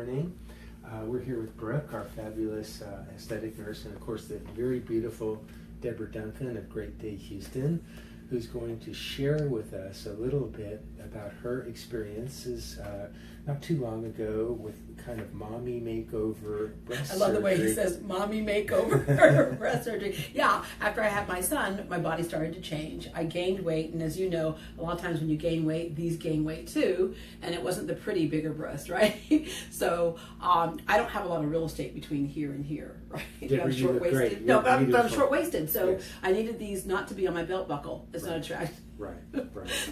morning. We're here with Brooke, our fabulous aesthetic nurse, and of course the very beautiful Deborah Duncan of Great Day Houston, who's going to share with us a little bit about her experiences not too long ago with kind of mommy makeover breast surgery. I love the way he says mommy makeover breast surgery. Yeah, after I had my son, my body started to change. I gained weight, and as you know, a lot of times when you gain weight, these gain weight too, and it wasn't the pretty bigger breast, right? So I don't have a lot of real estate between here and here, right? I'm short-waisted. No, but I'm short-waisted, so yes. I needed these not to be on my belt buckle. It's not attractive. Right.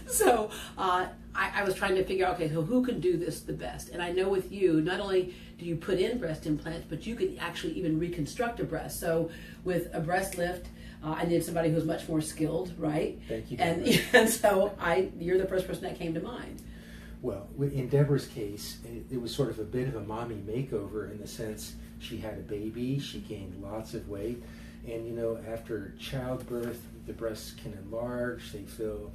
So I was trying to figure out, okay, so who can do this the best? And I know with you, not only do you put in breast implants, but you can actually even reconstruct a breast. So with a breast lift, I needed somebody who's much more skilled, right? Thank you. And so you're the first person that came to mind. Well, in Deborah's case, it was sort of a bit of a mommy makeover in the sense she had a baby, she gained lots of weight, and you know, after childbirth, the breasts can enlarge, they fill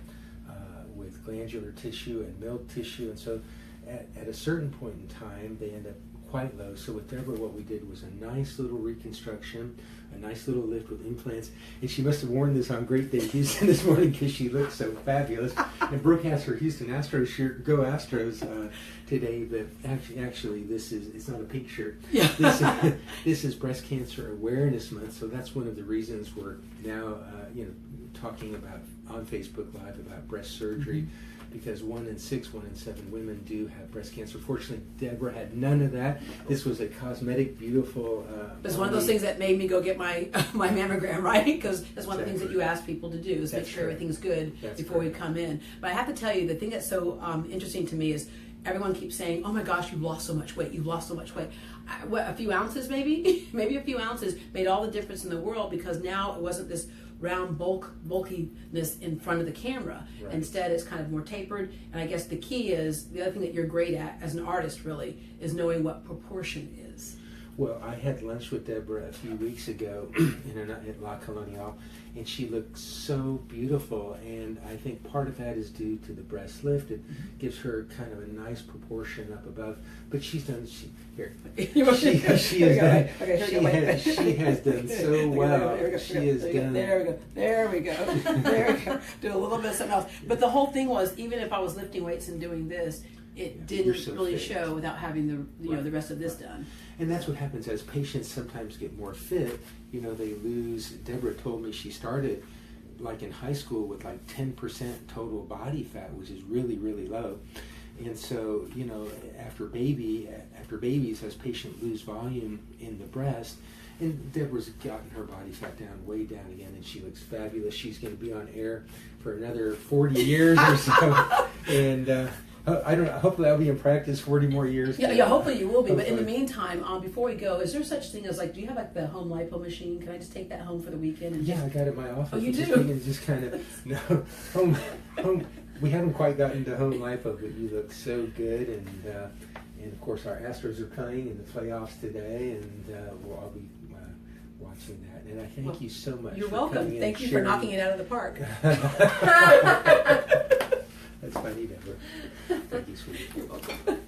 with glandular tissue and milk tissue, and so at a certain point in time, they end up quite low. So with Deborah, what we did was a nice little reconstruction, a nice little lift with implants, and she must have worn this on Great Day Houston this morning because she looked so fabulous. And Brooke has her Houston Astros shirt, go Astros, today, but actually it's not a pink shirt. Yeah. This is Breast Cancer Awareness Month, so that's one of the reasons we're now talking about on Facebook Live about breast surgery. Mm-hmm. Because 1 in 6, 1 in 7 women do have breast cancer. Fortunately, Deborah had none of that. This was a cosmetic, beautiful. It's one of those things that made me go get my my mammogram, right? Because that's one of the things that you ask people to do is make sure everything's good before we come in. But I have to tell you, the thing that's so interesting to me is everyone keeps saying, "Oh my gosh, you've lost so much weight. You've lost so much weight." A few ounces, maybe, maybe a few ounces made all the difference in the world because now it wasn't this round bulkiness in front of the camera. Right. Instead, it's kind of more tapered. And I guess the key is, the other thing that you're great at as an artist really, is knowing what proportion is. Well, I had lunch with Deborah a few weeks ago at La Coloniale, and she looked so beautiful. And I think part of that is due to the breast lift. It gives her kind of a nice proportion up above. But she's done. She has done so well. There we go. Do a little bit of something else. But the whole thing was, even if I was lifting weights and doing this, it didn't really show without having the rest of this done. And that's what happens as patients sometimes get more fit. You know, they lose. Deborah told me she started like in high school with like 10% total body fat, which is really, really low. And so, you know, after babies, as patients lose volume in the breast, and Deborah's gotten her body fat down, way down again, and she looks fabulous. She's going to be on air for another 40 years or so. And I don't know, hopefully I'll be in practice 40 more years. Yeah, hopefully you will be. Hopefully. But in the meantime, before we go, is there such thing as do you have like the home lipo machine? Can I just take that home for the weekend? And I got it in my office. Oh, you do? We can just kind of, home. We haven't quite gotten to home lipo, but you look so good. And of course our Astros are playing in the playoffs today, and I'll be watching that. And I thank you so much. You're welcome. Thank you for knocking it out of the park. That's funny, Deborah. Thank you, sweetie. You're welcome.